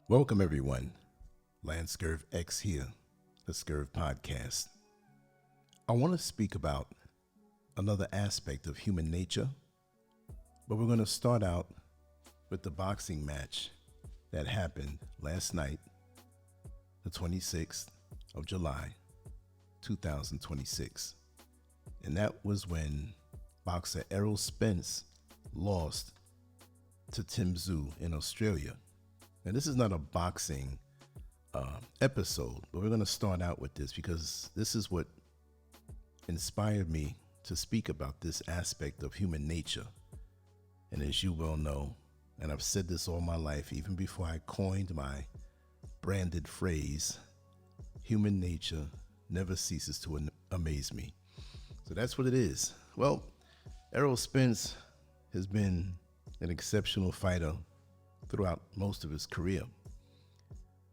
Welcome everyone. LanceScurvX here, the Scurv podcast. I want to speak about another aspect of human nature, but we're going to start out with the boxing match that happened last night, the 26th of July, 2026. And that was when boxer Errol Spence lost to Tim Tszyu in Australia. Now, this is not a boxing episode, but we're going to start out with this because this is what inspired me to speak about this aspect of human nature. And as you well know, and I've said this all my life, even before I coined my branded phrase, human nature never ceases to amaze me. So that's what it is. Well, Errol Spence has been an exceptional fighter throughout most of his career.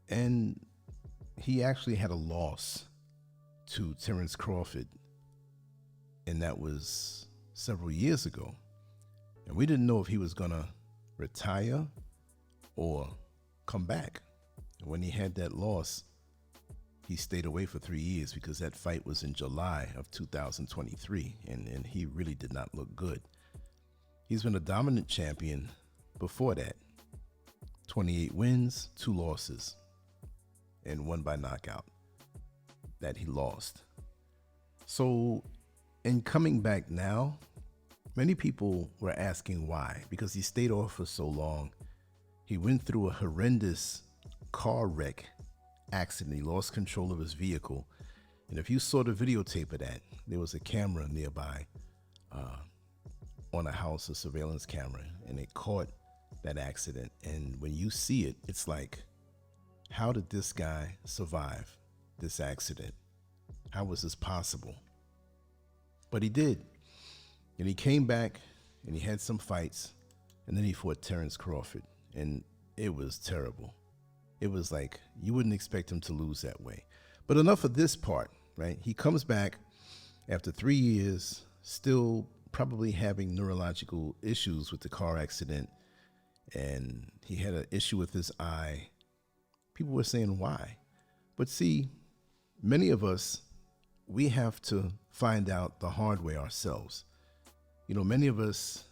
And he actually had a loss to Terence Crawford, and that was several years ago. And we didn't know if he was gonna retire or come back. And when he had that loss, he stayed away for 3 years because that fight was in July of 2023, and he really did not look good. He's been a dominant champion before that. 28 wins, 2 losses, and 1 by knockout that he lost. So in coming back now, many people were asking why, because he stayed off for so long. He went through a horrendous car wreck accident. He lost control of his vehicle. And if you saw the videotape of that, there was a camera nearby on a house, a surveillance camera, and it caught that accident. And when you see it, it's like, how did this guy survive this accident? How was this possible? But he did. And he came back and he had some fights, and then he fought Terence Crawford, and it was terrible. It was like, you wouldn't expect him to lose that way. But enough of this part, right? He comes back after 3 years, still probably having neurological issues with the car accident. And he had an issue with his eye. People were saying why. But see, many of us, we have to find out the hard way ourselves. You know, many of us,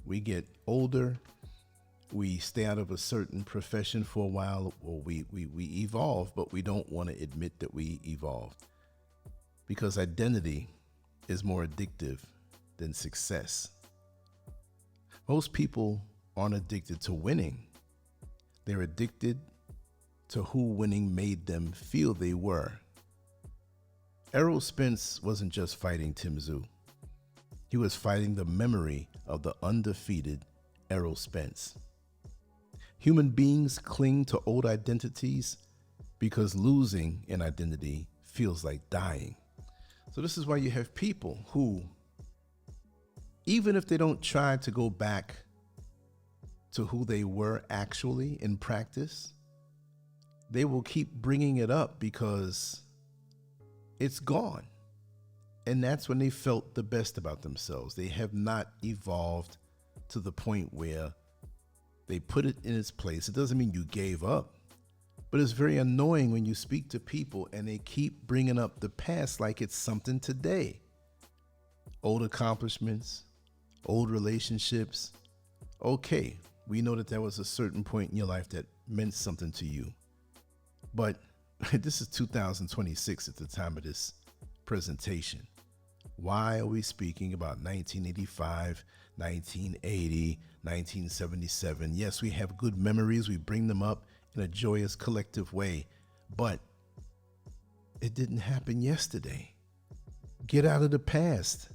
we get older, we stay out of a certain profession for a while, or we evolve, but we don't want to admit that we evolved. Because identity is more addictive than success. Most people aren't addicted to winning. They're addicted to who winning made them feel they were. Errol Spence wasn't just fighting Tim Tszyu. He was fighting the memory of the undefeated Errol Spence. Human beings cling to old identities because losing an identity feels like dying. So this is why you have people who, even if they don't try to go back to who they were actually in practice, they will keep bringing it up because it's gone. And that's when they felt the best about themselves. They have not evolved to the point where they put it in its place. It doesn't mean you gave up, but it's very annoying when you speak to people and they keep bringing up the past like it's something today. Old accomplishments, old relationships. Okay, we know that there was a certain point in your life that meant something to you. But this is 2026 at the time of this presentation. Why are we speaking about 1985, 1980, 1977? Yes, we have good memories. We bring them up in a joyous collective way, but it didn't happen yesterday. Get out of the past.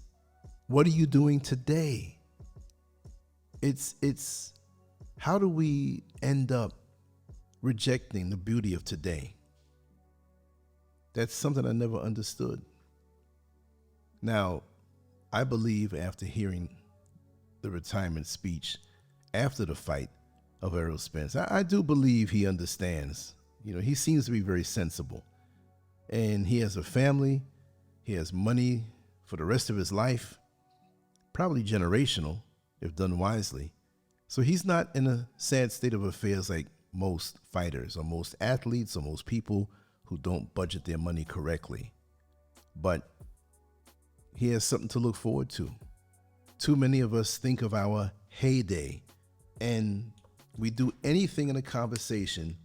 What are you doing today? It's how do we end up rejecting the beauty of today? That's something I never understood. Now, I believe after hearing the retirement speech after the fight of Errol Spence, I do believe he understands. You know, he seems to be very sensible. And he has a family. He has money for the rest of his life, probably generational if done wisely. So he's not in a sad state of affairs like most fighters or most athletes or most people who don't budget their money correctly. But here's something to look forward to. Too many of us think of our heyday, and we do anything in a conversation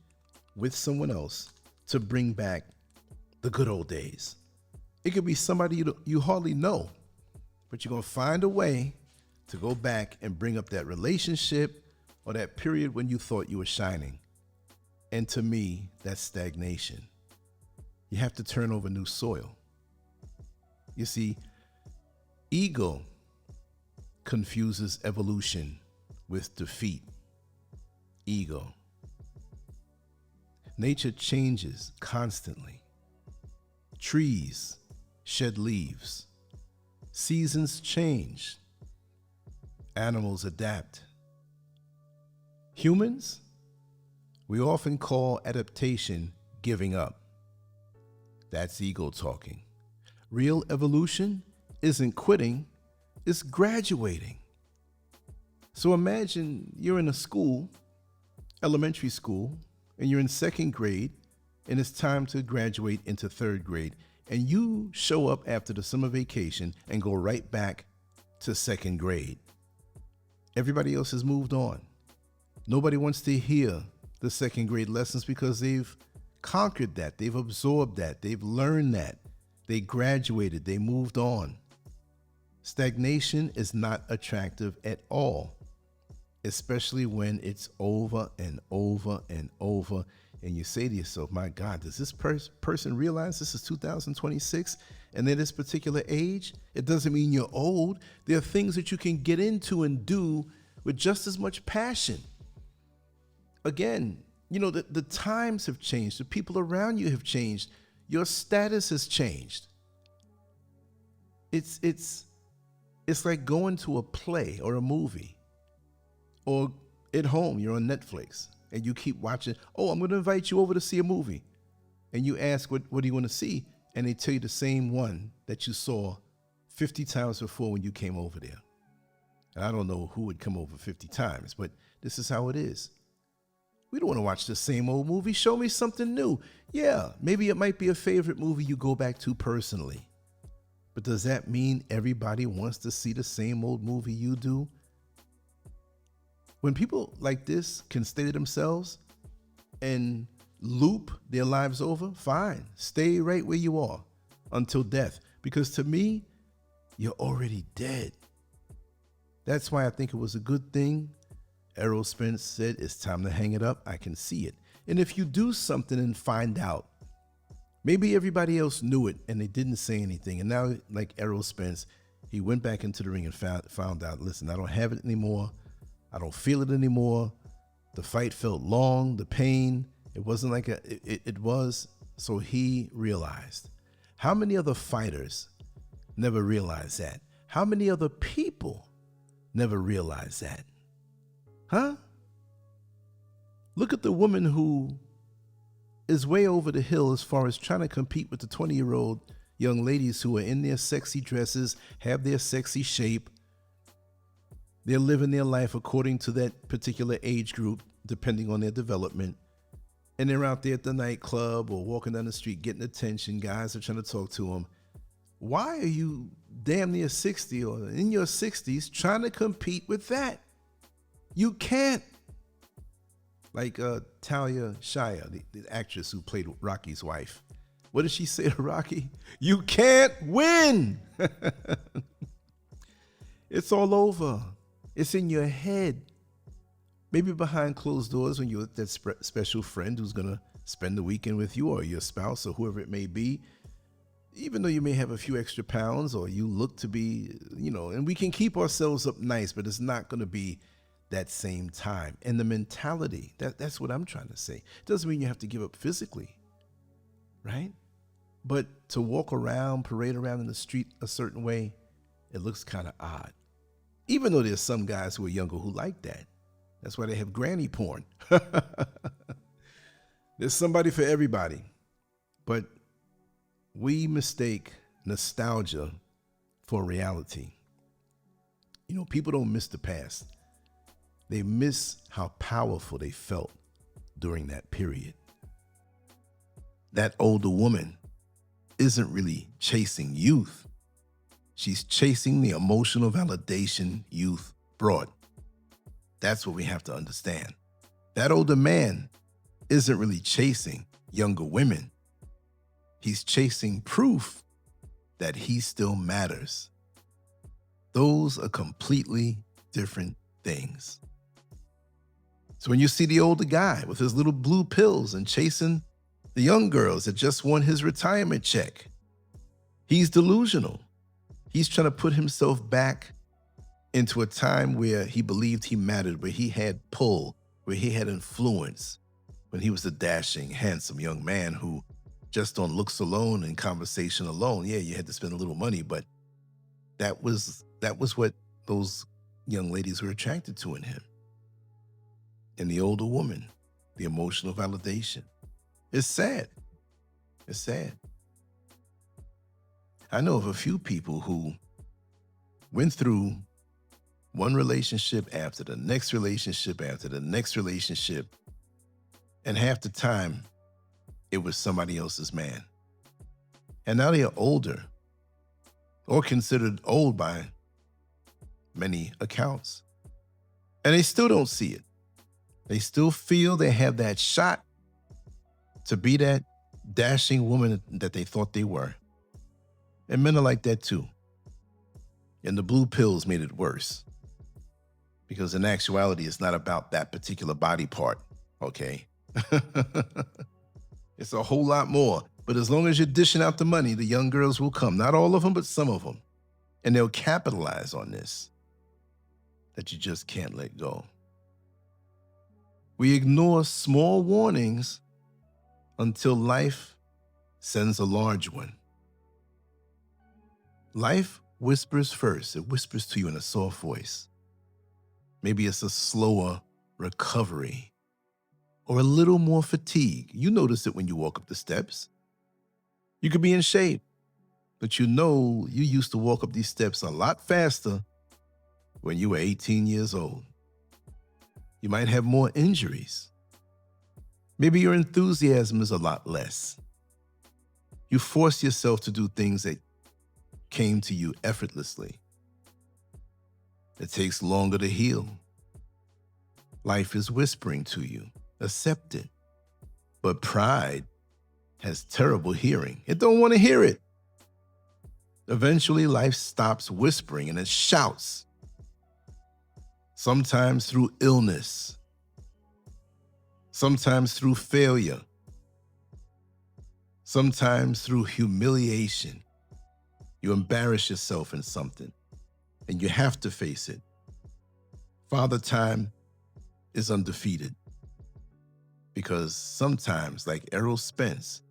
with someone else to bring back the good old days. It could be somebody you hardly know, but you're going to find a way to go back and bring up that relationship or that period when you thought you were shining. And to me, that's stagnation. You have to turn over new soil. You see, ego confuses evolution with defeat. Ego. Nature changes constantly. Trees shed leaves. Seasons change. Animals adapt. Humans, we often call adaptation giving up. That's ego talking. Real evolution isn't quitting, it's graduating. So imagine you're in a school, elementary school, and you're in second grade, and it's time to graduate into third grade, and you show up after the summer vacation and go right back to second grade. Everybody else has moved on. Nobody wants to hear the second grade lessons because they've conquered that, they've absorbed that, they've learned that, they graduated, they moved on. Stagnation is not attractive at all, especially when it's over and over and over. And you say to yourself, my God, does this person realize this is 2026 and they're this particular age? It doesn't mean you're old. There are things that you can get into and do with just as much passion. Again, you know, the times have changed. The people around you have changed. Your status has changed. It's like going to a play or a movie, or at home, you're on Netflix and you keep watching. Oh, I'm going to invite you over to see a movie. And you ask, what do you want to see? And they tell you the same one that you saw 50 times before when you came over there. And I don't know who would come over 50 times, but this is how it is. We don't want to watch the same old movie. Show me something new. Yeah, maybe it might be a favorite movie you go back to personally. But does that mean everybody wants to see the same old movie you do? When people like this can stay to themselves and loop their lives over, fine. Stay right where you are until death. Because to me, you're already dead. That's why I think it was a good thing Errol Spence said, it's time to hang it up. I can see it. And if you do something and find out, maybe everybody else knew it and they didn't say anything. And now, like Errol Spence, he went back into the ring and found out, listen, I don't have it anymore. I don't feel it anymore. The fight felt long, the pain. It wasn't like it was. So he realized. How many other fighters never realized that? How many other people never realized that? Huh? Look at the woman who is way over the hill as far as trying to compete with the 20-year-old young ladies who are in their sexy dresses, have their sexy shape. They're living their life according to that particular age group, depending on their development. And they're out there at the nightclub or walking down the street getting attention. Guys are trying to talk to them. Why are you damn near 60 or in your 60s trying to compete with that? You can't. Like Talia Shire, the actress who played Rocky's wife. What did she say to Rocky? You can't win. It's all over. It's in your head. Maybe behind closed doors when you're with that special friend who's going to spend the weekend with you, or your spouse or whoever it may be. Even though you may have a few extra pounds or you look to be, and we can keep ourselves up nice, but it's not going to be that same time. And the mentality, that's what I'm trying to say. It doesn't mean you have to give up physically, right? But to walk around, parade around in the street a certain way, it looks kind of odd. Even though there's some guys who are younger who like that. That's why they have granny porn. There's somebody for everybody. But we mistake nostalgia for reality. People don't miss the past. They miss how powerful they felt during that period. That older woman isn't really chasing youth. She's chasing the emotional validation youth brought. That's what we have to understand. That older man isn't really chasing younger women. He's chasing proof that he still matters. Those are completely different things. So when you see the older guy with his little blue pills and chasing the young girls that just want his retirement check, he's delusional. He's trying to put himself back into a time where he believed he mattered, where he had pull, where he had influence, when he was a dashing, handsome young man who just on looks alone and conversation alone, yeah, you had to spend a little money, but that was what those young ladies were attracted to in him. And the older woman, the emotional validation. It's sad. It's sad. I know of a few people who went through one relationship after the next relationship after the next relationship, and half the time it was somebody else's man. And now they are older, or considered old by many accounts, and they still don't see it. They still feel they have that shot to be that dashing woman that they thought they were. And men are like that too. And the blue pills made it worse. Because in actuality, it's not about that particular body part, okay? It's a whole lot more. But as long as you're dishing out the money, the young girls will come. Not all of them, but some of them. And they'll capitalize on this, that you just can't let go. We ignore small warnings until life sends a large one. Life whispers first. It whispers to you in a soft voice. Maybe it's a slower recovery or a little more fatigue. You notice it when you walk up the steps. You could be in shape, but you know you used to walk up these steps a lot faster when you were 18 years old. You might have more injuries. Maybe your enthusiasm is a lot less. You force yourself to do things that came to you effortlessly. It takes longer to heal. Life is whispering to you, accept it. But pride has terrible hearing. It don't want to hear it. Eventually, life stops whispering and it shouts. Sometimes through illness, sometimes through failure, sometimes through humiliation. You embarrass yourself in something, and you have to face it. Father Time is undefeated, because sometimes, like Errol Spence,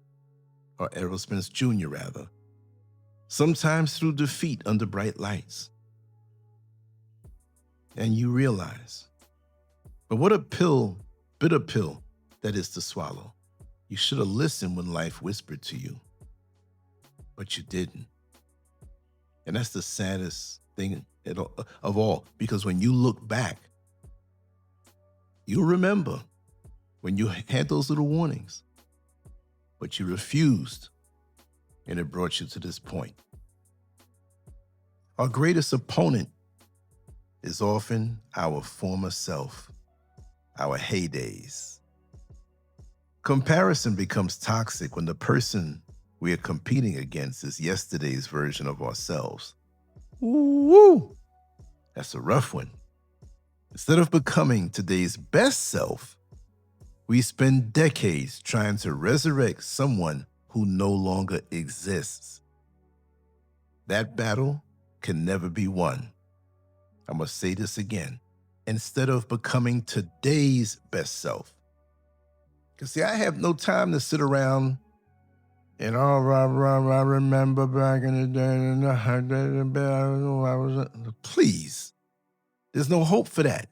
or Errol Spence Jr. rather, sometimes through defeat under bright lights. And you realize, but what a bitter pill that is to swallow. You should have listened when life whispered to you, but you didn't. And that's the saddest thing of all, because when you look back, you'll remember when you had those little warnings, but you refused, and it brought you to this point. Our greatest opponent is often our former self, our heydays. Comparison becomes toxic when the person we are competing against is yesterday's version of ourselves. Woo! That's a rough one. Instead of becoming today's best self, we spend decades trying to resurrect someone who no longer exists. That battle can never be won. I must say this again. Instead of becoming today's best self. Because see, I have no time to sit around and I remember back in the day, please. There's no hope for that.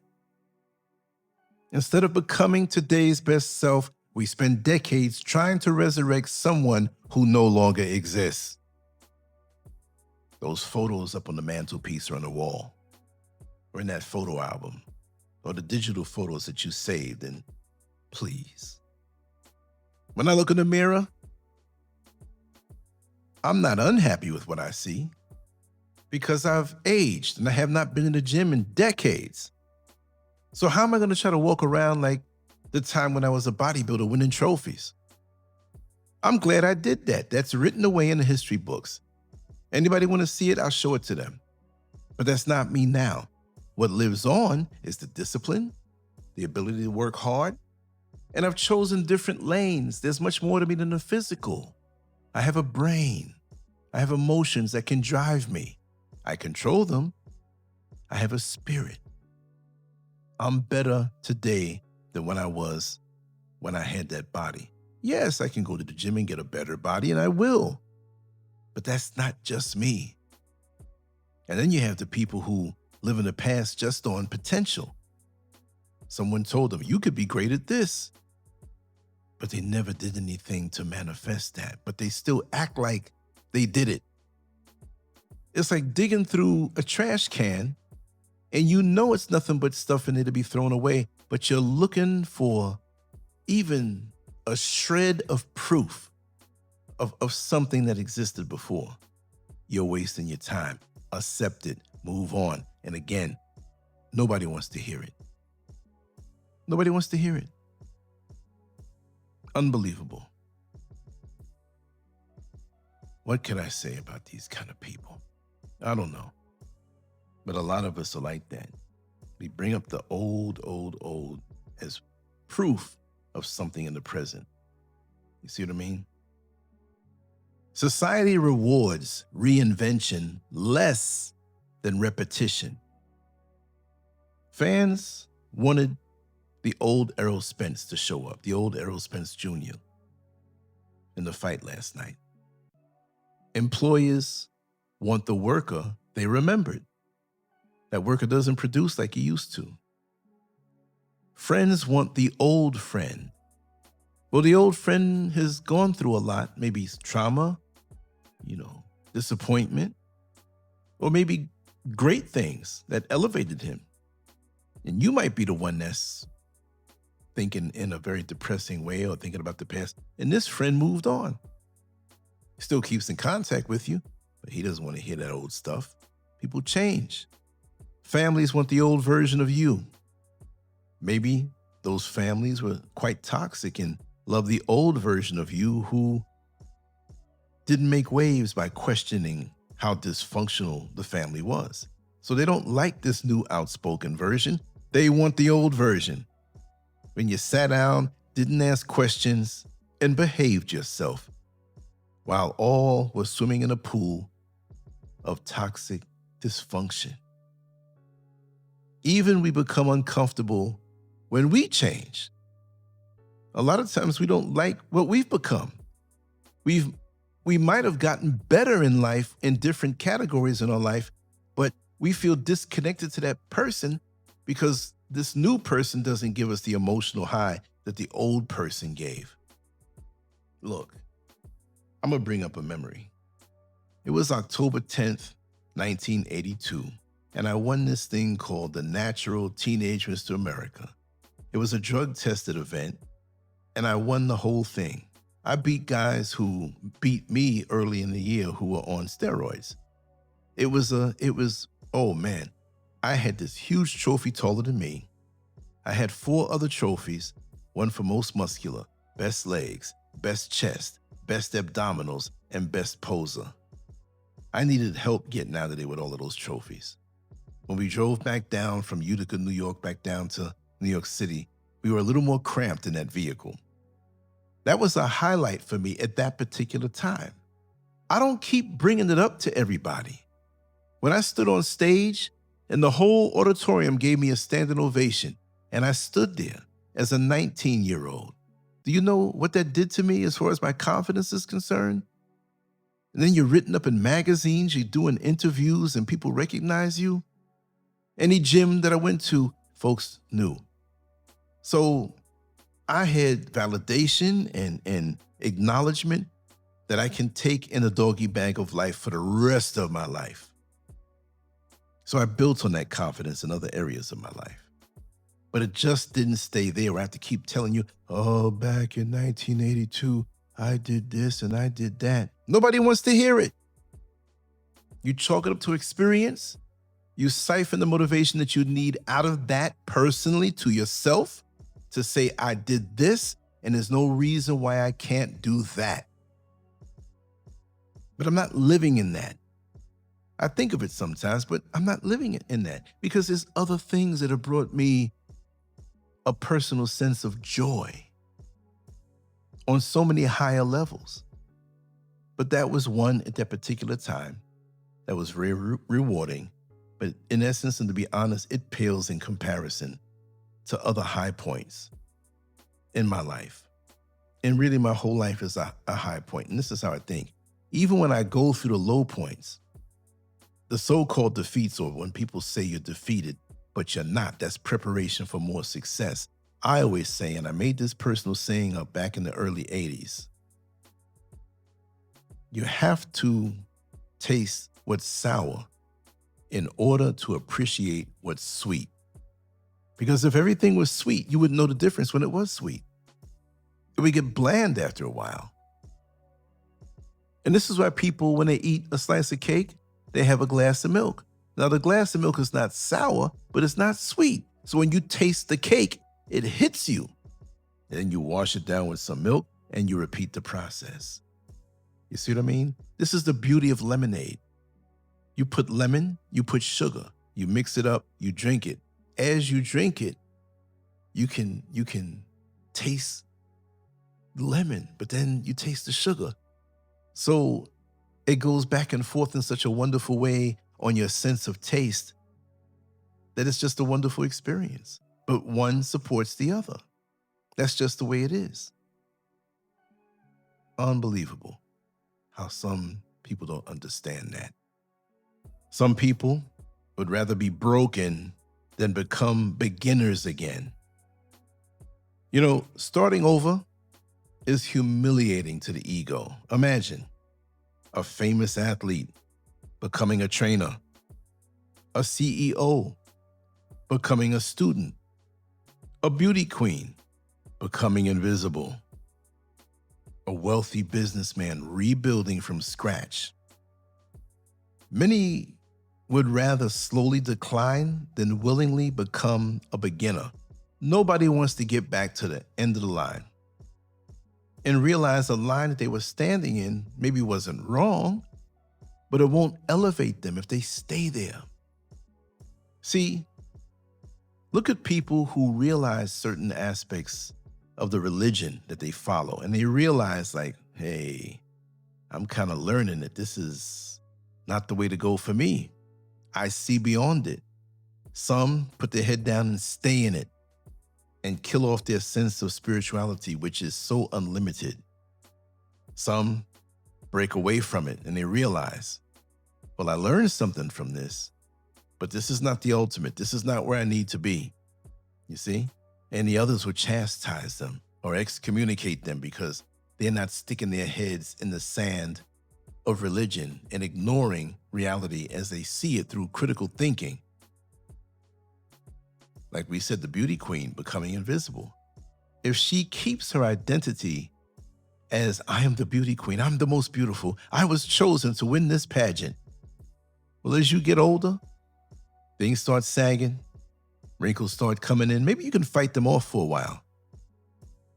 Instead of becoming today's best self, we spend decades trying to resurrect someone who no longer exists. Those photos up on the mantelpiece or on the wall, or in that photo album, or the digital photos that you saved and Please. When I look in the mirror, I'm not unhappy with what I see because I've aged and I have not been in the gym in decades. So how am I going to try to walk around like the time when I was a bodybuilder winning trophies? I'm glad I did that. That's written away in the history books. Anybody want to see it? I'll show it to them. But that's not me now. What lives on is the discipline, the ability to work hard, and I've chosen different lanes. There's much more to me than the physical. I have a brain. I have emotions that can drive me. I control them. I have a spirit. I'm better today than when I was when I had that body. Yes, I can go to the gym and get a better body, and I will. But that's not just me. And then you have the people who live in the past just on potential. Someone told them, you could be great at this. But they never did anything to manifest that. But they still act like they did it. It's like digging through a trash can and you know it's nothing but stuff in there to be thrown away, but you're looking for even a shred of proof of something that existed before. You're wasting your time. Accept it. Move on. And again, nobody wants to hear it. Nobody wants to hear it. Unbelievable. What can I say about these kind of people? I don't know. But a lot of us are like that. We bring up the old as proof of something in the present. You see what I mean? Society rewards reinvention less than repetition. Fans wanted the old Errol Spence to show up, the old Errol Spence Jr. in the fight last night. Employers want the worker they remembered. That worker doesn't produce like he used to. Friends want the old friend. Well, the old friend has gone through a lot, maybe trauma, disappointment, or maybe great things that elevated him. And you might be the one that's thinking in a very depressing way or thinking about the past. And this friend moved on. Still keeps in contact with you, but he doesn't want to hear that old stuff. People change. Families want the old version of you. Maybe those families were quite toxic and love the old version of you who didn't make waves by questioning how dysfunctional the family was. So they don't like this new outspoken version. They want the old version. When you sat down, didn't ask questions, and behaved yourself, while all were swimming in a pool of toxic dysfunction. Even we become uncomfortable when we change. A lot of times we don't like what we've become. We might have gotten better in life in different categories in our life, but we feel disconnected to that person because this new person doesn't give us the emotional high that the old person gave. Look, I'm gonna bring up a memory. It was October 10th, 1982, and I won this thing called the Natural Teenage Mr. America. It was a drug-tested event, and I won the whole thing. I beat guys who beat me early in the year who were on steroids. Oh man, I had this huge trophy taller than me. I had 4 other trophies, one for most muscular, best legs, best chest, best abdominals, and best poser. I needed help getting out of there with all of those trophies. When we drove back down from Utica, New York, back down to New York City, we were a little more cramped in that vehicle. That was a highlight for me at that particular time. I don't keep bringing it up to everybody. When I stood on stage and the whole auditorium gave me a standing ovation, and I stood there as a 19-year-old, do you know what that did to me as far as my confidence is concerned? And then you're written up in magazines, you're doing interviews, and people recognize you. Any gym that I went to, folks knew. So I had validation and acknowledgement that I can take in a doggy bag of life for the rest of my life. So I built on that confidence in other areas of my life. But it just didn't stay there. I have to keep telling you, oh, back in 1982, I did this and I did that. Nobody wants to hear it. You chalk it up to experience. You siphon the motivation that you need out of that personally to yourself to say, I did this, and there's no reason why I can't do that. But I'm not living in that. I think of it sometimes, but I'm not living in that because there's other things that have brought me a personal sense of joy on so many higher levels. But that was one at that particular time that was very rewarding. But in essence, and to be honest, it pales in comparison to other high points in my life. And really my whole life is a high point. And this is how I think. Even when I go through the low points, the so-called defeats, or when people say you're defeated, but you're not, that's preparation for more success. I always say, and I made this personal saying up back in the early 80s, you have to taste what's sour in order to appreciate what's sweet. Because if everything was sweet, you wouldn't know the difference when it was sweet. It would get bland after a while. And this is why people, when they eat a slice of cake, they have a glass of milk. Now, the glass of milk is not sour, but it's not sweet. So when you taste the cake, it hits you. And then you wash it down with some milk and you repeat the process. You see what I mean? This is the beauty of lemonade. You put lemon, you put sugar, you mix it up, you drink it. As you drink it, you can taste lemon, but then you taste the sugar. So it goes back and forth in such a wonderful way on your sense of taste that it's just a wonderful experience. But one supports the other. That's just the way it is. Unbelievable how some people don't understand that. Some people would rather be broken than become beginners again. You know, starting over is humiliating to the ego. Imagine a famous athlete becoming a trainer, a CEO becoming a student, a beauty queen becoming invisible, a wealthy businessman rebuilding from scratch. Many would rather slowly decline than willingly become a beginner. Nobody wants to get back to the end of the line and realize the line that they were standing in maybe wasn't wrong, but it won't elevate them if they stay there. See, look at people who realize certain aspects of the religion that they follow, and they realize like, hey, I'm kind of learning that this is not the way to go for me. I see beyond it. Some put their head down and stay in it and kill off their sense of spirituality, which is so unlimited. Some break away from it and they realize, well, I learned something from this, but this is not the ultimate. This is not where I need to be. You see? And the others will chastise them or excommunicate them because they're not sticking their heads in the sand of religion and ignoring reality as they see it through critical thinking. Like we said, the beauty queen becoming invisible. If she keeps her identity as I am the beauty queen, I'm the most beautiful, I was chosen to win this pageant. Well, as you get older, things start sagging, wrinkles start coming in. Maybe you can fight them off for a while.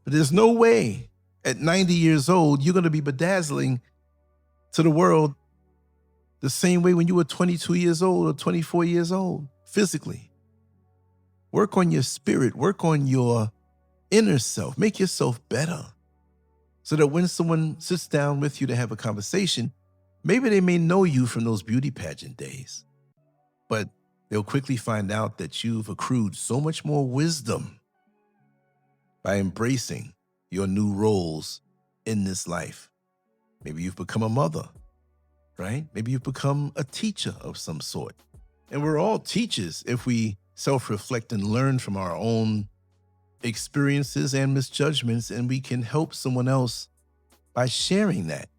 But there's no way at 90 years old, you're going to be bedazzling to the world the same way when you were 22 years old or 24 years old, physically. Work on your spirit, work on your inner self, make yourself better so that when someone sits down with you to have a conversation, maybe they may know you from those beauty pageant days, but they'll quickly find out that you've accrued so much more wisdom by embracing your new roles in this life. Maybe you've become a mother, right? Maybe you've become a teacher of some sort. And we're all teachers if we self-reflect and learn from our own experiences and misjudgments, and we can help someone else by sharing that.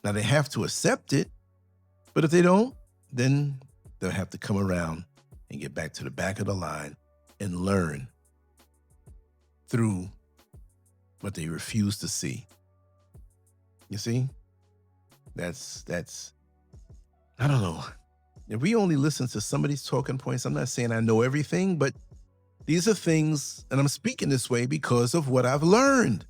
Now, they have to accept it, but if they don't, then they'll have to come around and get back to the back of the line and learn through what they refuse to see. You see? That's I don't know. If we only listen to somebody's talking points, I'm not saying I know everything, but these are things, and I'm speaking this way because of what I've learned.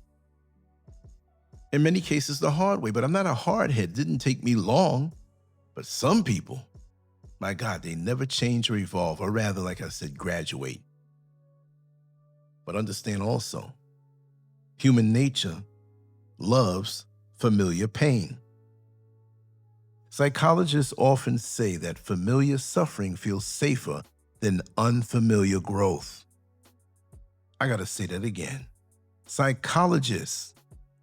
In many cases, the hard way, but I'm not a hard head. It didn't take me long. But some people, my God, they never change or evolve, or rather, like I said, graduate. But understand also, human nature loves familiar pain. Psychologists often say that familiar suffering feels safer than unfamiliar growth. I gotta say that again. Psychologists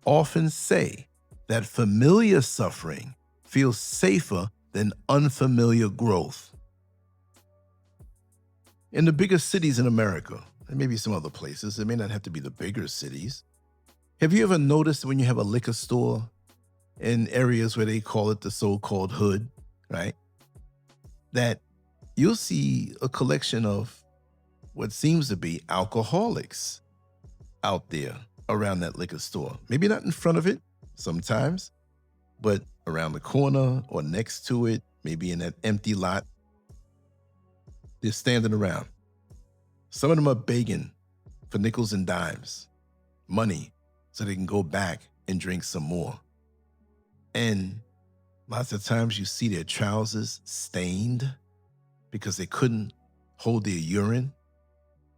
often say that familiar suffering feels safer than unfamiliar growth. In the bigger cities in America, and maybe some other places, it may not have to be the bigger cities. Have you ever noticed when you have a liquor store in areas where they call it the so-called hood, right? That you'll see a collection of what seems to be alcoholics out there around that liquor store. Maybe not in front of it sometimes, but around the corner or next to it, maybe in that empty lot. They're standing around. Some of them are begging for nickels and dimes, money, so they can go back and drink some more. And lots of times you see their trousers stained because they couldn't hold their urine.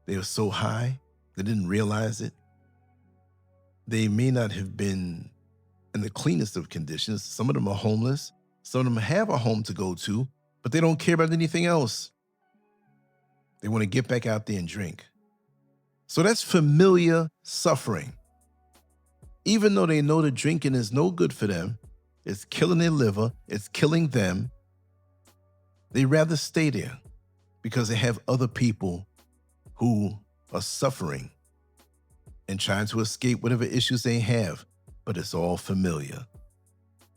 They were so high, they didn't realize it. They may not have been in the cleanest of conditions. Some of them are homeless. Some of them have a home to go to, but they don't care about anything else. They want to get back out there and drink. So that's familiar suffering. Even though they know that drinking is no good for them, it's killing their liver, it's killing them, they rather stay there because they have other people who are suffering and trying to escape whatever issues they have, but it's all familiar.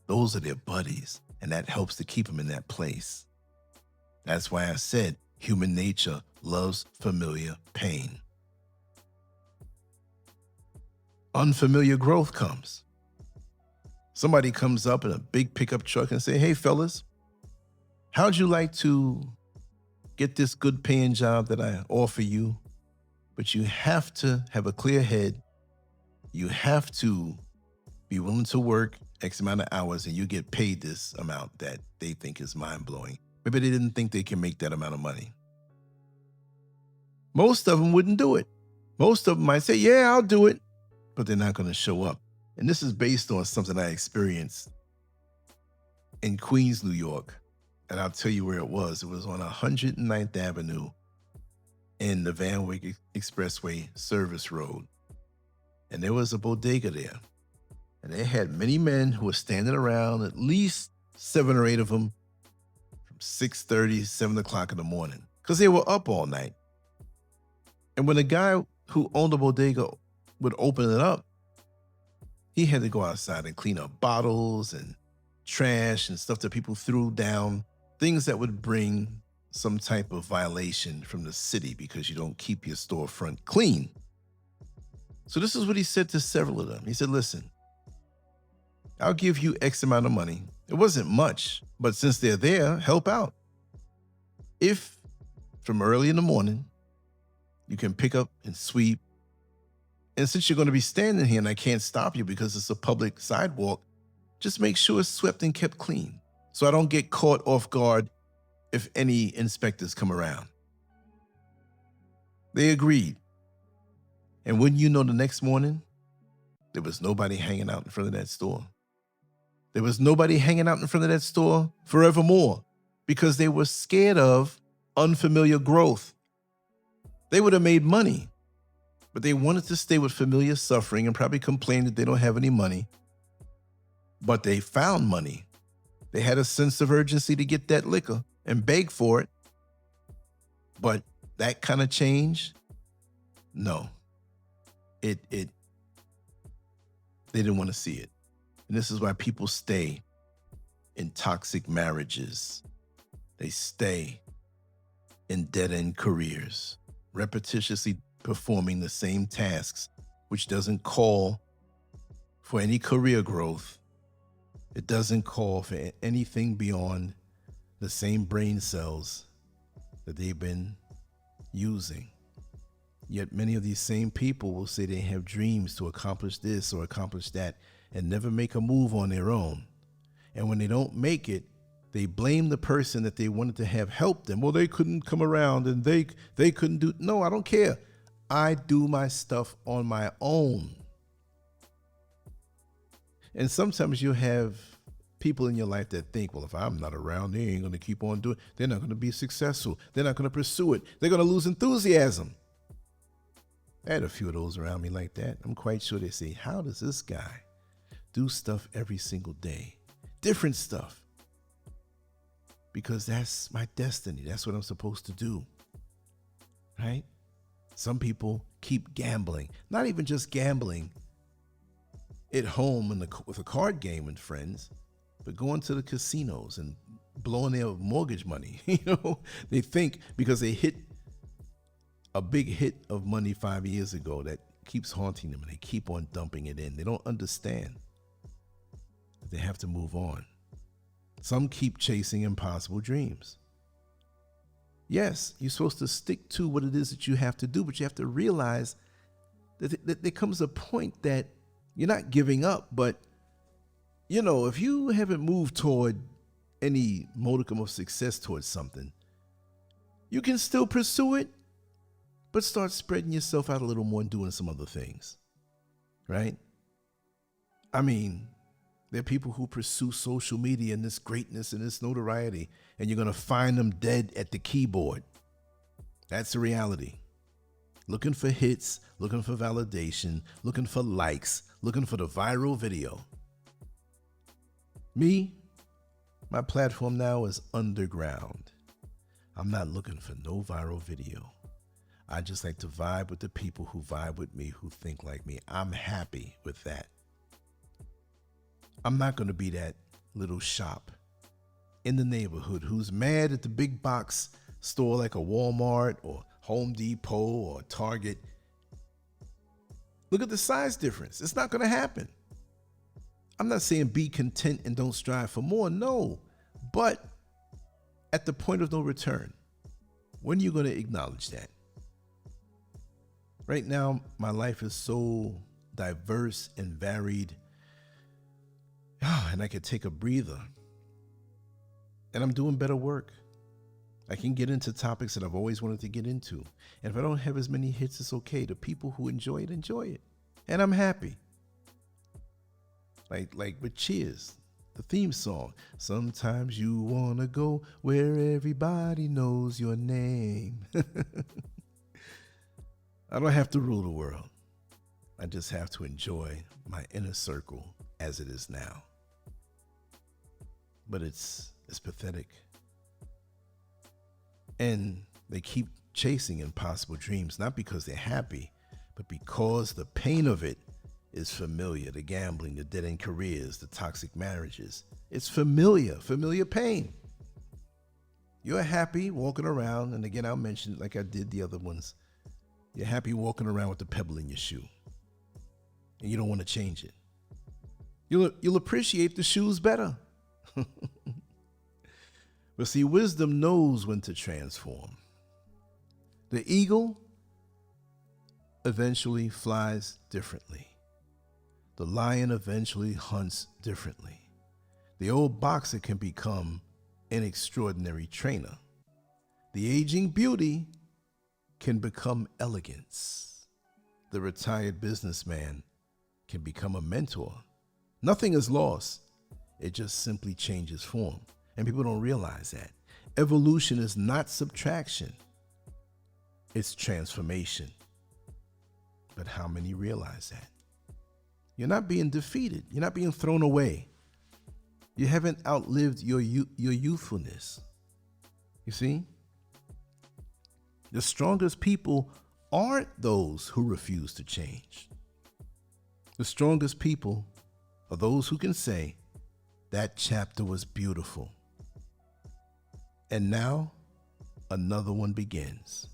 Those are their buddies, and that helps to keep them in that place. That's why I said human nature loves familiar pain. Unfamiliar growth comes. Somebody comes up in a big pickup truck and say, hey, fellas, how'd you like to get this good paying job that I offer you? But you have to have a clear head. You have to be willing to work X amount of hours and you get paid this amount that they think is mind-blowing. Maybe they didn't think they can make that amount of money. Most of them wouldn't do it. Most of them might say, yeah, I'll do it, but they're not going to show up. And this is based on something I experienced in Queens, New York. And I'll tell you where it was. It was on 109th Avenue in the Van Wyck Expressway Service Road. And there was a bodega there. And they had many men who were standing around, at least 7 or 8 of them, from 6:30, 7 o'clock in the morning, because they were up all night. And when the guy who owned the bodega would open it up, he had to go outside and clean up bottles and trash and stuff that people threw down, things that would bring some type of violation from the city because you don't keep your storefront clean. So this is what he said to several of them. He said, listen, I'll give you X amount of money. It wasn't much, but since they're there, help out. If from early in the morning, you can pick up and sweep, and since you're going to be standing here and I can't stop you because it's a public sidewalk, just make sure it's swept and kept clean so I don't get caught off guard if any inspectors come around. They agreed. And wouldn't you know, the next morning, there was nobody hanging out in front of that store. There was nobody hanging out in front of that store forevermore because they were scared of unfamiliar growth. They would have made money, but they wanted to stay with familiar suffering and probably complained that they don't have any money. But they found money. They had a sense of urgency to get that liquor and beg for it. But that kind of change, no. They didn't want to see it. And this is why people stay in toxic marriages. They stay in dead-end careers, repetitiously performing the same tasks, which doesn't call for any career growth. It doesn't call for anything beyond the same brain cells that they've been using. Yet many of these same people will say they have dreams to accomplish this or accomplish that and never make a move on their own. And when they don't make it, they blame the person that they wanted to have help them. Well, they couldn't come around and they couldn't do. No, I don't care. I do my stuff on my own. And sometimes you have people in your life that think, well, if I'm not around, they ain't going to keep on doing it. They're not going to be successful. They're not going to pursue it. They're going to lose enthusiasm. I had a few of those around me like that. I'm quite sure they say, how does this guy do stuff every single day? Different stuff. Because that's my destiny. That's what I'm supposed to do. Right? Some people keep gambling. Not even just gambling at home with a card game with friends, but going to the casinos and blowing their mortgage money. They think because they hit a big hit of money 5 years ago that keeps haunting them, and they keep on dumping it in. They don't understand that they have to move on. Some keep chasing impossible dreams. Yes, you're supposed to stick to what it is that you have to do, but you have to realize that there comes a point that you're not giving up, but if you haven't moved toward any modicum of success towards something, you can still pursue it, but start spreading yourself out a little more and doing some other things, right? I mean, there are people who pursue social media and this greatness and this notoriety, and you're going to find them dead at the keyboard. That's the reality. Looking for hits, looking for validation, looking for likes, looking for the viral video. Me, my platform now is underground. I'm not looking for no viral video. I just like to vibe with the people who vibe with me, who think like me. I'm happy with that. I'm not going to be that little shop in the neighborhood who's mad at the big box store like a Walmart or Home Depot or Target. Look at the size difference. It's not going to happen. I'm not saying be content and don't strive for more. No. But at the point of no return, when are you going to acknowledge that? Right now, my life is so diverse and varied. And I could take a breather. And I'm doing better work. I can get into topics that I've always wanted to get into. And if I don't have as many hits, it's okay. The people who enjoy it. And I'm happy. Like with Cheers, the theme song. Sometimes you want to go where everybody knows your name. I don't have to rule the world. I just have to enjoy my inner circle as it is now. But it's pathetic. And they keep chasing impossible dreams, not because they're happy, but because the pain of it is familiar. The gambling, the dead-end careers, the toxic marriages. It's familiar pain. You're happy walking around, and again, I'll mention it like I did the other ones. You're happy walking around with the pebble in your shoe, and you don't want to change it. You'll appreciate the shoes better. But see, wisdom knows when to transform. The eagle eventually flies differently. The lion eventually hunts differently. The old boxer can become an extraordinary trainer. The aging beauty can become elegance. The retired businessman can become a mentor. Nothing is lost. It just simply changes form. And people don't realize that. Evolution is not subtraction. It's transformation. But how many realize that? You're not being defeated. You're not being thrown away. You haven't outlived your youthfulness. You see? The strongest people aren't those who refuse to change. The strongest people are those who can say, that chapter was beautiful. And now, another one begins.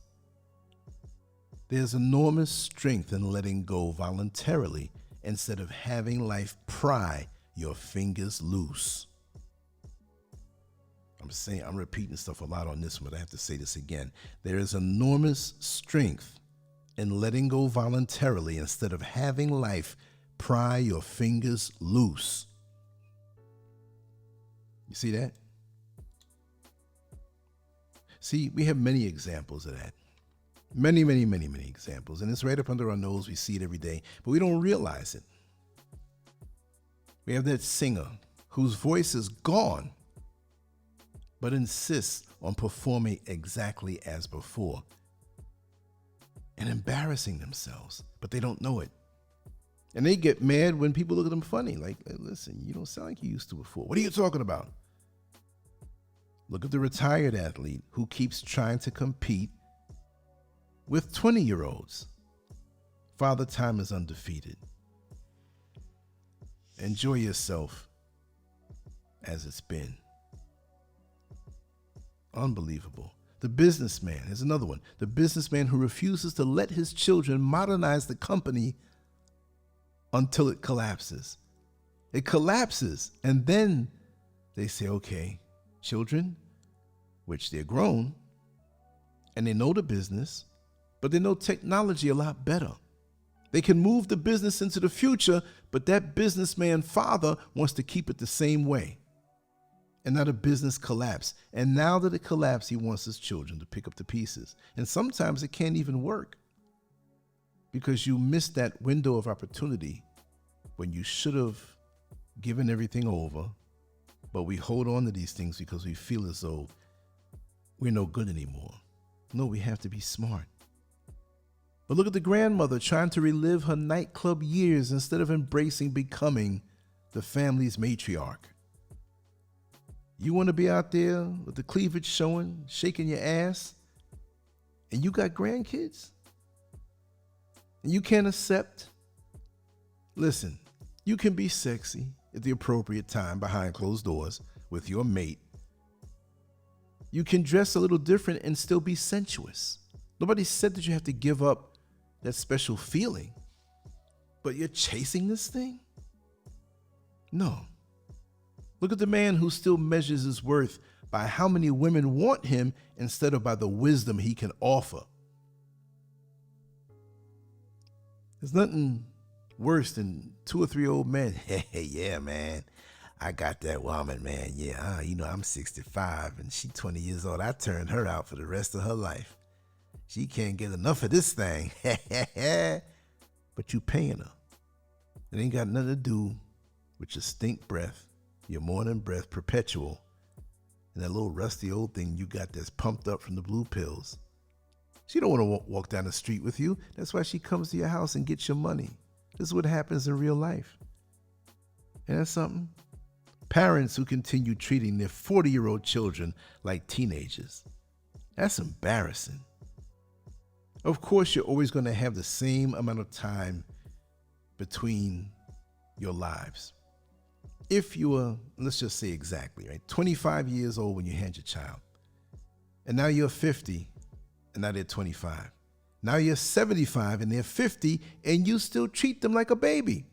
There's enormous strength in letting go voluntarily instead of having life pry your fingers loose. I'm repeating stuff a lot on this one, but I have to say this again. There is enormous strength in letting go voluntarily instead of having life pry your fingers loose. You see that? See, we have many examples of that. Many examples. And it's right up under our nose. We see it every day, but we don't realize it. We have that singer whose voice is gone, but insists on performing exactly as before and embarrassing themselves, but they don't know it. And they get mad when people look at them funny, like, hey, listen, you don't sound like you used to before. What are you talking about? Look at the retired athlete who keeps trying to compete with 20-year-olds. Father Time is undefeated. Enjoy yourself as it's been. Unbelievable. The businessman is another one. The businessman who refuses to let his children modernize the company until it collapses. It collapses, and then they say, okay, children, which they're grown, and they know the business, but they know technology a lot better. They can move the business into the future, but that businessman father wants to keep it the same way. And now the business collapsed. And now that it collapsed, he wants his children to pick up the pieces. And sometimes it can't even work because you missed that window of opportunity when you should have given everything over. But we hold on to these things because we feel as though we're no good anymore. No, we have to be smart. But look at the grandmother trying to relive her nightclub years instead of embracing becoming the family's matriarch. You want to be out there with the cleavage showing, shaking your ass, and you got grandkids? And you can't accept? Listen, you can be sexy at the appropriate time behind closed doors with your mate. You can dress a little different and still be sensuous. Nobody said that you have to give up that special feeling, but you're chasing this thing? No. Look at the man who still measures his worth by how many women want him instead of by the wisdom he can offer. There's nothing worse than 2 or 3 old men. Hey, yeah, man. I got that woman, man. Yeah, I'm 65 and she's 20 years old. I turned her out for the rest of her life. She can't get enough of this thing. But you paying her. It ain't got nothing to do with your stink breath, your morning breath, perpetual, and that little rusty old thing you got that's pumped up from the blue pills. She don't want to walk down the street with you. That's why she comes to your house and gets your money. This is what happens in real life. And that's something. Parents who continue treating their 40-year-old children like teenagers. That's embarrassing. Of course, you're always going to have the same amount of time between your lives. If you were, let's just say exactly, right, 25 years old when you had your child, and now you're 50, and now they're 25. Now you're 75 and they're 50, and you still treat them like a baby.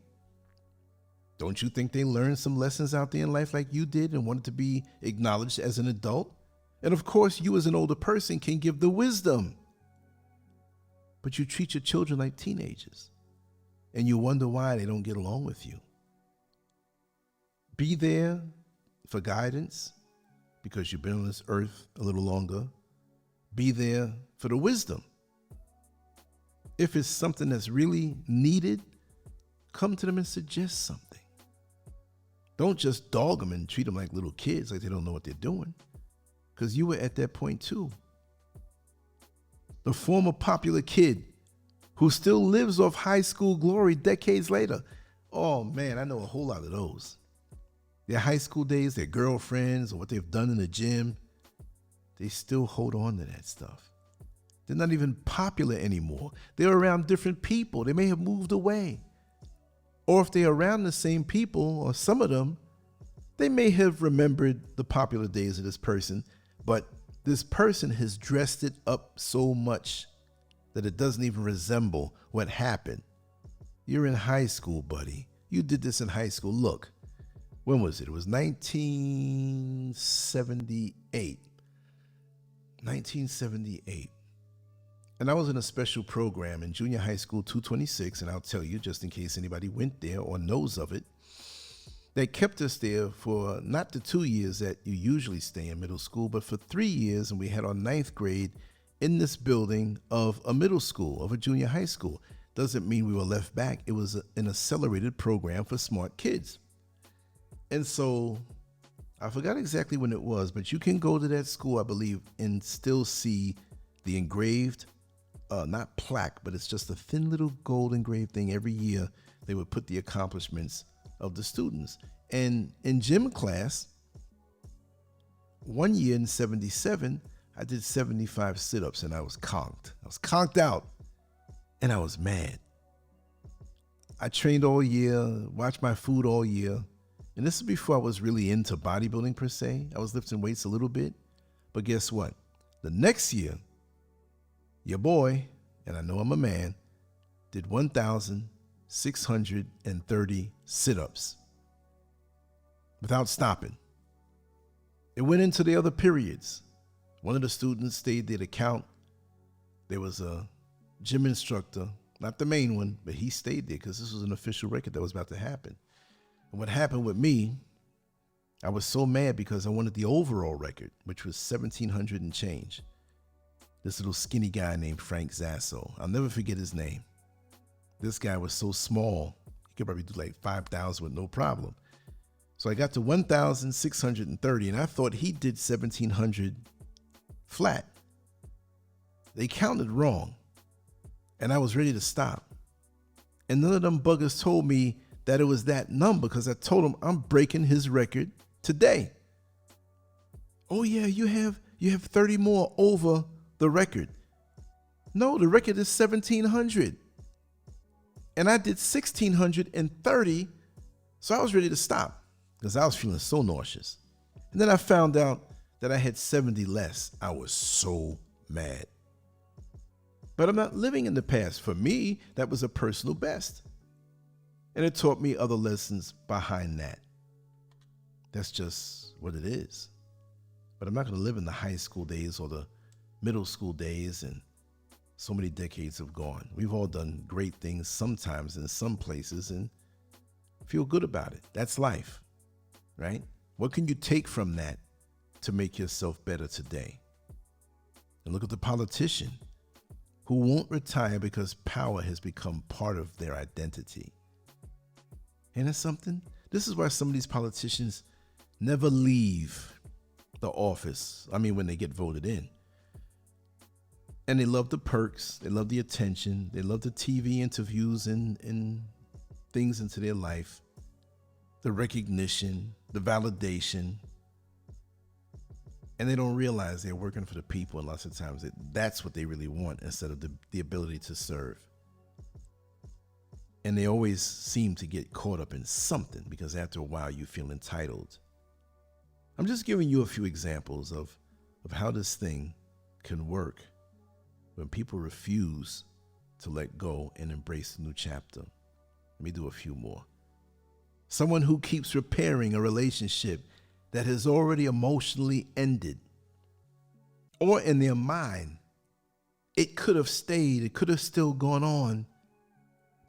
Don't you think they learned some lessons out there in life like you did and wanted to be acknowledged as an adult? And of course, you as an older person can give the wisdom. But you treat your children like teenagers, and you wonder why they don't get along with you. Be there for guidance because you've been on this earth a little longer. Be there for the wisdom. If it's something that's really needed, come to them and suggest something. Don't just dog them and treat them like little kids, like they don't know what they're doing, because you were at that point too. The former popular kid who still lives off high school glory decades later. Oh man, I know a whole lot of those. Their high school days, their girlfriends, or what they've done in the gym, they still hold on to that stuff. They're not even popular anymore. They're around different people. They may have moved away. Or if they're around the same people, or some of them, they may have remembered the popular days of this person, but this person has dressed it up so much that it doesn't even resemble what happened. You're in high school, buddy. You did this in high school. Look, when was it? It was 1978. 1978. And I was in a special program in junior high school 226, and I'll tell you, just in case anybody went there or knows of it, they kept us there for not the 2 years that you usually stay in middle school, but for 3 years, and we had our 9th grade in this building of a middle school, of a junior high school. Doesn't mean we were left back. It was an accelerated program for smart kids. And so I forgot exactly when it was, but you can go to that school, I believe, and still see the engraved, not plaque, but it's just a thin little gold engraved thing. Every year they would put the accomplishments of the students. And in gym class, one year in 77, I did 75 sit-ups and I was conked. I was conked out and I was mad. I trained all year, watched my food all year. And this is before I was really into bodybuilding per se. I was lifting weights a little bit. But guess what? The next year, your boy, and I know I'm a man, did 1,630 sit-ups without stopping. It went into the other periods. One of the students stayed there to count. There was a gym instructor, not the main one, but he stayed there because this was an official record that was about to happen. And what happened with me, I was so mad because I wanted the overall record, which was 1,700 and change. This little skinny guy named Frank Zasso, I'll never forget his name. This guy was so small, he could probably do like 5,000 with no problem. So I got to 1,630 and I thought he did 1,700 flat. They counted wrong and I was ready to stop. And none of them buggers told me that it was that number because I told them I'm breaking his record today. Oh yeah, you have 30 more over the record. No, the record is 1,700. And I did 1,630, so I was ready to stop because I was feeling so nauseous. And then I found out that I had 70 less. I was so mad. But I'm not living in the past. For me, that was a personal best. And it taught me other lessons behind that. That's just what it is. But I'm not going to live in the high school days or the middle school days, and so many decades have gone. We've all done great things sometimes in some places and feel good about it. That's life, right? What can you take from that to make yourself better today? And look at the politician who won't retire because power has become part of their identity. And it's something, this is why some of these politicians never leave the office. I mean, when they get voted in. And they love the perks, they love the attention, they love the TV interviews and things into their life, the recognition, the validation. And they don't realize they're working for the people, and lots of times that's what they really want instead of the ability to serve. And they always seem to get caught up in something because after a while you feel entitled. I'm just giving you a few examples of how this thing can work when people refuse to let go and embrace a new chapter. Let me do a few more. Someone who keeps repairing a relationship that has already emotionally ended, or in their mind, it could have stayed, it could have still gone on,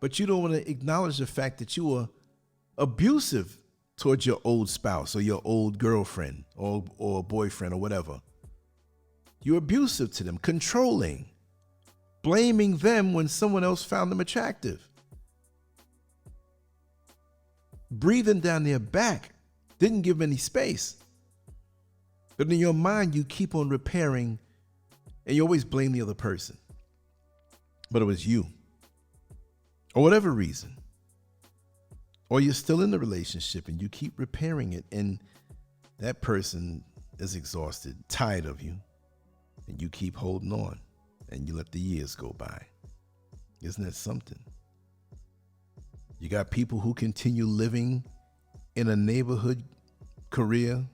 but you don't want to acknowledge the fact that you were abusive towards your old spouse or your old girlfriend or boyfriend or whatever. You're abusive to them, controlling, blaming them when someone else found them attractive, breathing down their back, didn't give them any space. But in your mind, you keep on repairing and you always blame the other person. But it was you. Or whatever reason. Or you're still in the relationship and you keep repairing it and that person is exhausted, tired of you, and you keep holding on and you let the years go by. Isn't that something? You got people who continue living in a neighborhood career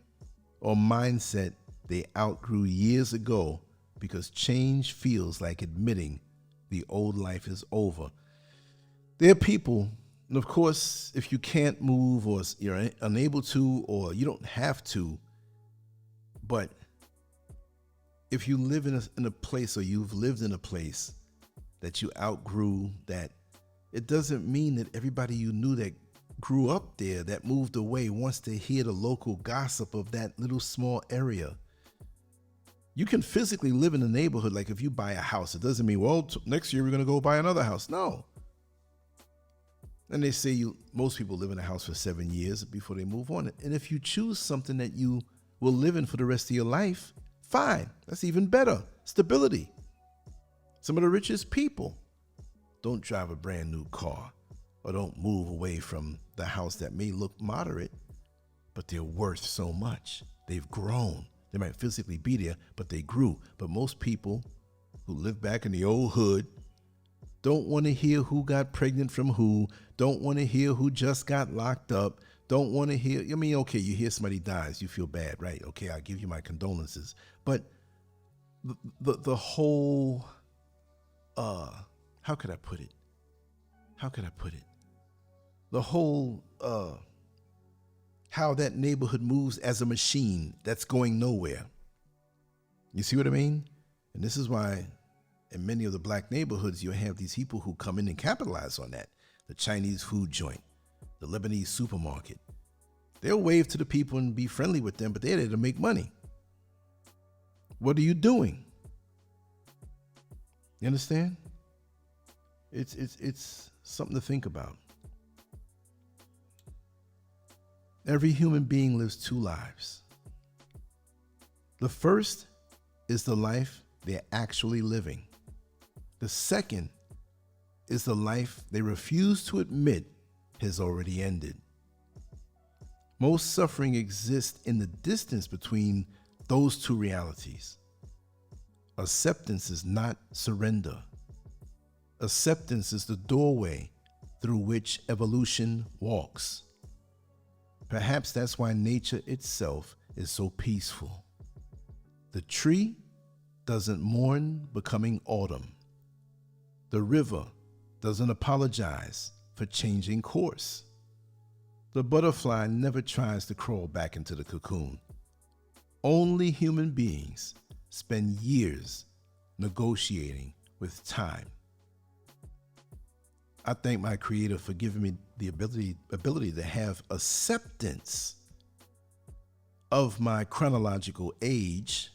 or mindset they outgrew years ago because change feels like admitting The old life is over. There are people, and of course, if you can't move or you're unable to, or you don't have to, but if you live in a place, or you've lived in a place that you outgrew, that it doesn't mean that everybody you knew that grew up there, that moved away, wants to hear the local gossip of that little small area. You can physically live in a neighborhood. Like if you buy a house, it doesn't mean, well, next year we're going to go buy another house. No. And they say most people live in a house for 7 years before they move on. And if you choose something that you will live in for the rest of your life, fine. That's even better. Stability. Some of the richest people don't drive a brand new car, or don't move away from the house that may look moderate, but they're worth so much. They've grown. They might physically be there, but they grew. But most people who live back in the old hood don't want to hear who got pregnant from who, don't want to hear who just got locked up, don't want to hear, I mean, okay, you hear somebody dies, you feel bad, right? Okay, I give you my condolences. But the whole, how could I put it? The whole, how that neighborhood moves as a machine that's going nowhere. You see what I mean? And this is why in many of the black neighborhoods, you have these people who come in and capitalize on that. The Chinese food joint, the Lebanese supermarket. They'll wave to the people and be friendly with them, but they're there to make money. What are you doing? You understand? It's something to think about. Every human being lives two lives. The first is the life they're actually living. The second is the life they refuse to admit has already ended. Most suffering exists in the distance between those two realities. Acceptance is not surrender. Acceptance is the doorway through which evolution walks. Perhaps that's why nature itself is so peaceful. The tree doesn't mourn becoming autumn. The river doesn't apologize for changing course. The butterfly never tries to crawl back into the cocoon. Only human beings spend years negotiating with time. I thank my Creator for giving me the ability to have acceptance of my chronological age,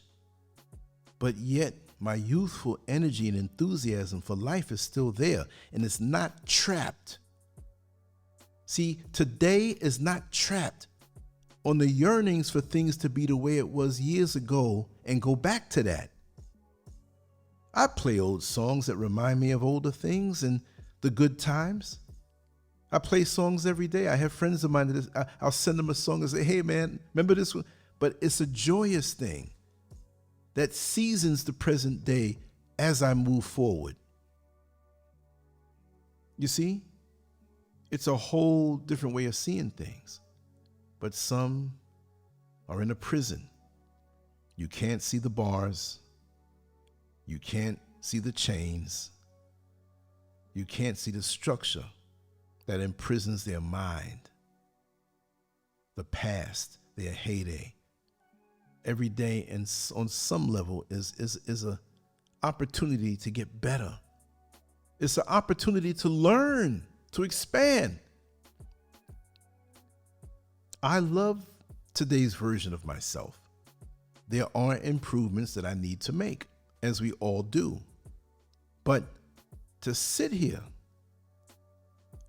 but yet my youthful energy and enthusiasm for life is still there, and it's not trapped. See, today is not trapped on the yearnings for things to be the way it was years ago and go back to that. I play old songs that remind me of older things and the good times. I play songs every day. I have friends of mine that I'll send them a song and say, hey man, remember this one? But it's a joyous thing that seasons the present day as I move forward. You see, it's a whole different way of seeing things. But some are in a prison. You can't see the bars. You can't see the chains. You can't see the structure that imprisons their mind, the past, their heyday. Every day, and on some level, is a opportunity to get better. It's an opportunity to learn, to expand. I love today's version of myself. There are improvements that I need to make, as we all do. But to sit here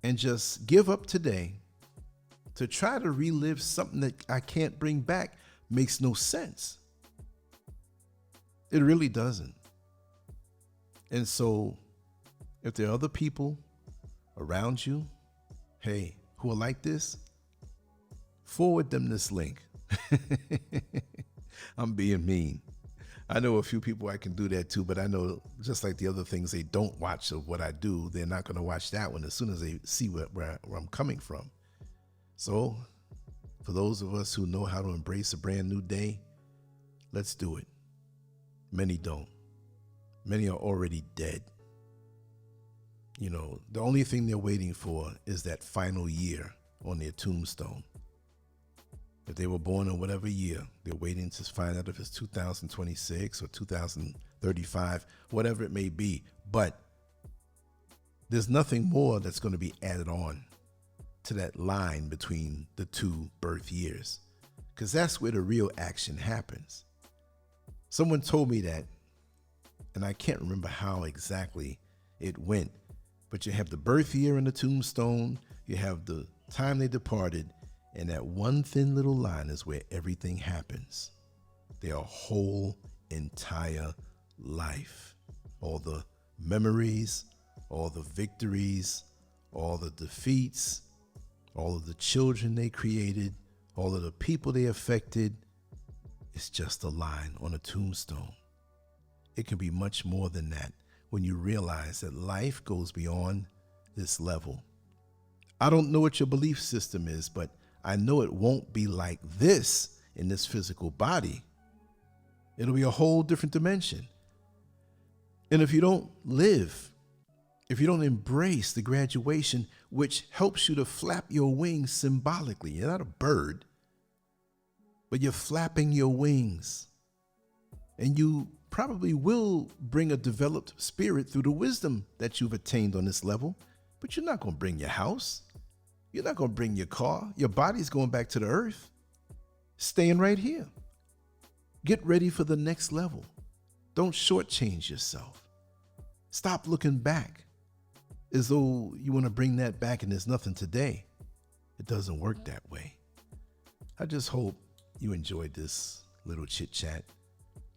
and just give up today to try to relive something that I can't bring back makes no sense. It really doesn't. And so if there are other people around you, hey, who are like this, forward them this link. I'm being mean. I know a few people I can do that too, but I know just like the other things they don't watch of what I do, they're not going to watch that one as soon as they see where I'm coming from. So for those of us who know how to embrace a brand new day, let's do it. Many don't. Many are already dead. The only thing they're waiting for is that final year on their tombstone. If they were born in whatever year, they're waiting to find out if it's 2026 or 2035, whatever it may be. But there's nothing more that's going to be added on to that line between the two birth years, because that's where the real action happens. Someone told me that, and I can't remember how exactly it went, but you have the birth year in the tombstone, you have the time they departed, and that one thin little line is where everything happens. Their whole entire life, all the memories, all the victories, all the defeats, all of the children they created, all of the people they affected. It's just a line on a tombstone. It can be much more than that when you realize that life goes beyond this level. I don't know what your belief system is, but I know it won't be like this in this physical body. It'll be a whole different dimension. And if you don't live, if you don't embrace the graduation, which helps you to flap your wings symbolically, you're not a bird, but you're flapping your wings. And you probably will bring a developed spirit through the wisdom that you've attained on this level, but you're not going to bring your house. You're not going to bring your car. Your body's going back to the earth, staying right here. Get ready for the next level. Don't shortchange yourself. Stop looking back as though you want to bring that back and there's nothing today. It doesn't work that way. I just hope you enjoyed this little chit chat.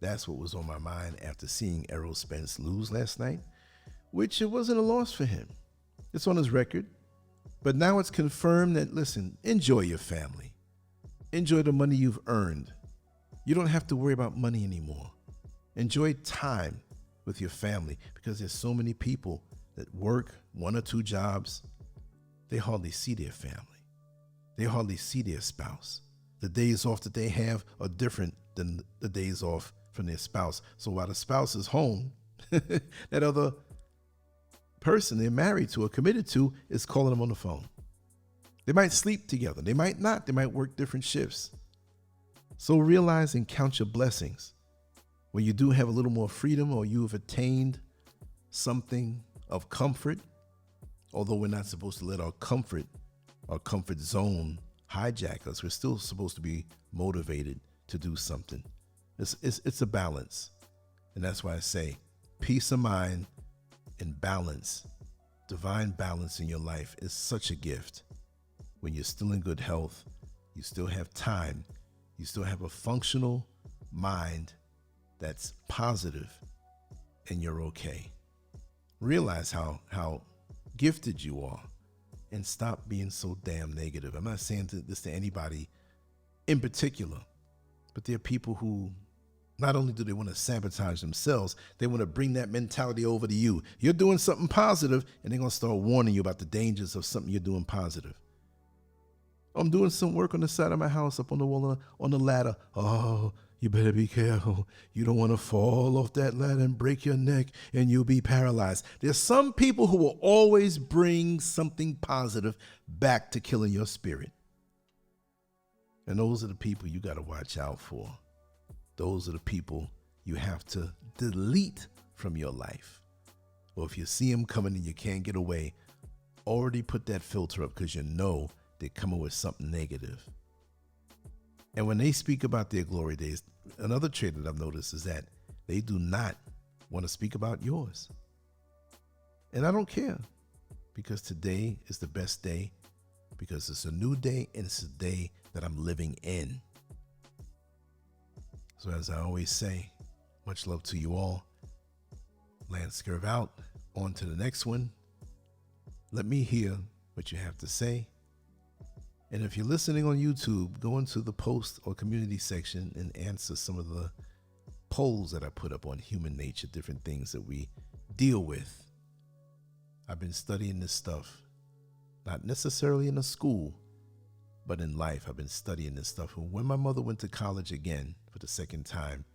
That's what was on my mind after seeing Errol Spence lose last night, which it wasn't a loss for him. It's on his record. But now it's confirmed that, listen, enjoy your family. Enjoy the money you've earned. You don't have to worry about money anymore. Enjoy time with your family, because there's so many people that work 1 or 2 jobs. They hardly see their family. They hardly see their spouse. The days off that they have are different than the days off from their spouse. So while the spouse is home, that other person they're married to or committed to is calling them on the phone. They might sleep together. They might not. They might work different shifts. So realize and count your blessings. When you do have a little more freedom, or you've attained something of comfort, although we're not supposed to let our comfort zone hijack us, we're still supposed to be motivated to do something. It's a balance. And that's why I say peace of mind and balance, divine balance in your life is such a gift. When you're still in good health, you still have time, you still have a functional mind that's positive, and you're okay. Realize how gifted you are, and stop being so damn negative. I'm not saying this to anybody in particular, but there are people who not only do they want to sabotage themselves, they want to bring that mentality over to you. You're doing something positive, and they're going to start warning you about the dangers of something you're doing positive. I'm doing some work on the side of my house, up on the wall, on the ladder. Oh, you better be careful. You don't want to fall off that ladder and break your neck, and you'll be paralyzed. There's some people who will always bring something positive back to killing your spirit. And those are the people you got to watch out for. Those are the people you have to delete from your life. Or if you see them coming and you can't get away, already put that filter up, because you know they're coming with something negative. And when they speak about their glory days, another trait that I've noticed is that they do not want to speak about yours. And I don't care, because today is the best day, because it's a new day and it's a day that I'm living in. So as I always say, much love to you all. LanceScurv out. On to the next one. Let me hear what you have to say. And if you're listening on YouTube, go into the post or community section and answer some of the polls that I put up on human nature, different things that we deal with. I've been studying this stuff, not necessarily in a school, but in life. I've been studying this stuff. And when my mother went to college again for the second time,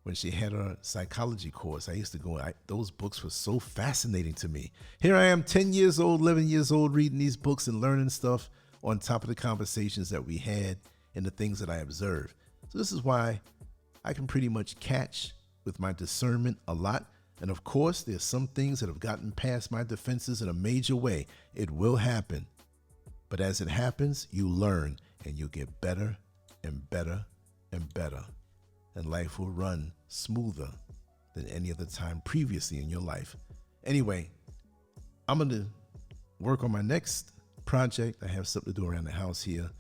when she had her psychology course. I used to go, those books were so fascinating to me. Here I am, 10 years old, 11 years old, reading these books and learning stuff on top of the conversations that we had and the things that I observed. So this is why I can pretty much catch with my discernment a lot. And of course, there's some things that have gotten past my defenses in a major way. It will happen. But as it happens, you learn and you get better and better and better. And life will run smoother than any other time previously in your life. Anyway, I'm going to work on my next project. I have something to do around the house here.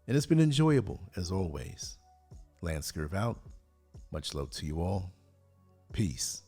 And it's been enjoyable as always. LanceScurv out. Much love to you all. Peace.